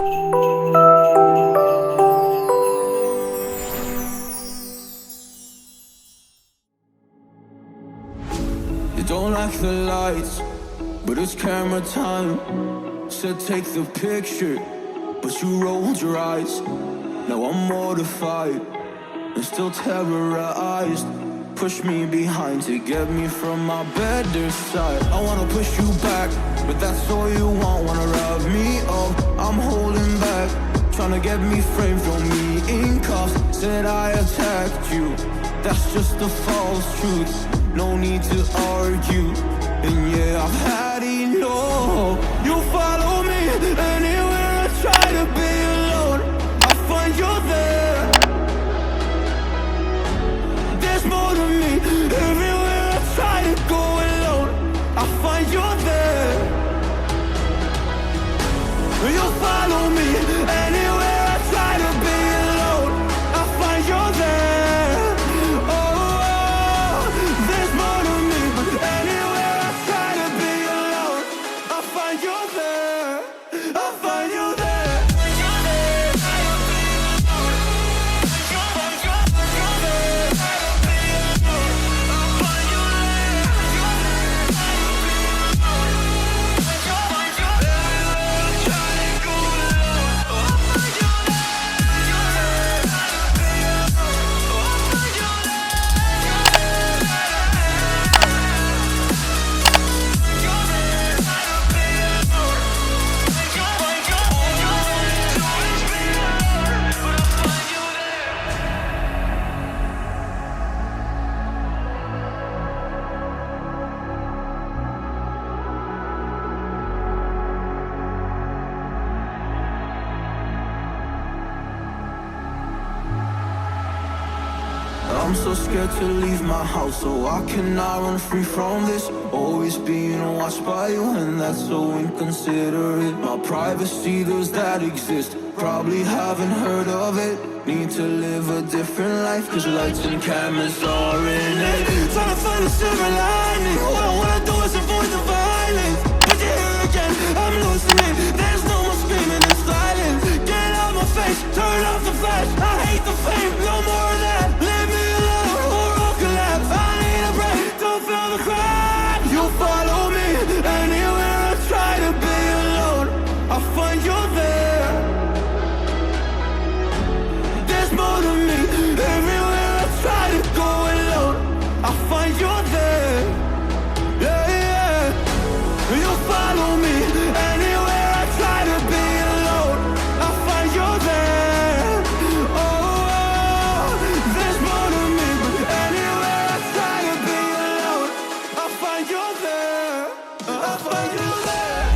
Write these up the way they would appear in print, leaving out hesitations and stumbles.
You don't like the lights, but it's camera time. Said take the picture, but you rolled your eyes. Now I'm mortified and still terrorized. Push me behind to get me from my better side. I wanna push you back, but that's all you want. Wanna rub me up, I'm holding back. Tryna get me framed, throw me in cuffs. Said I attacked you, that's just a false truth. No need to argue, and yeah, I've had enough. You follow me anywhere I try to be alone. I find you there. There's more to me. Everywhere I try to go alone, I find you there. You follow me anywhere I try to be alone, I find you there. Oh, there's more to me, but anywhere I try to be alone, I find you there. I find you there. I'm so scared to leave my house, so I cannot run free from this. Always being watched by you, and that's so inconsiderate. My privacy, does that exist? Probably haven't heard of it. Need to live a different life, cause lights and cameras are in it. Trying to find a silver lining. All I wanna do is avoid the violence. But you're here again, I'm losing it. There's no more screaming in silence. Get out my face, turn off the flash. I hate the fame, no more of that. Leave me alone, or I'll collapse. I need a break, don't feel the crack. You follow me anywhere I try to be alone, I find you there. There's more to me. Everywhere I try to go alone, I find you there. Yeah, yeah. You follow me anywhere I try to be alone, I find you there. Oh, there's more to me, but anywhere I try to be alone, I find you there. I find you there.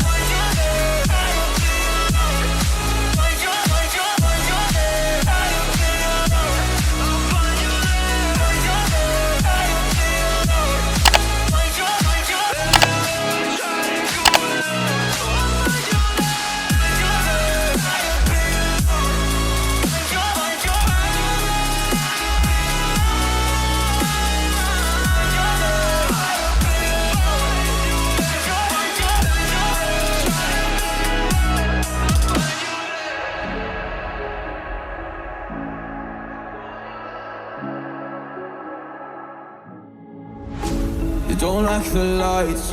You don't like the lights,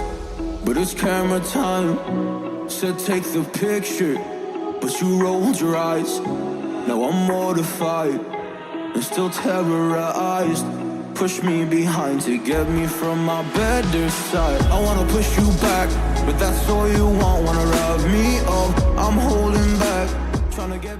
but it's camera time. Said take the picture, but you rolled your eyes. Now I'm mortified and still terrorized. Push me behind to get me from my better side. I wanna push you back, but that's all you want. Wanna rub me up, I'm holding back. Tryna get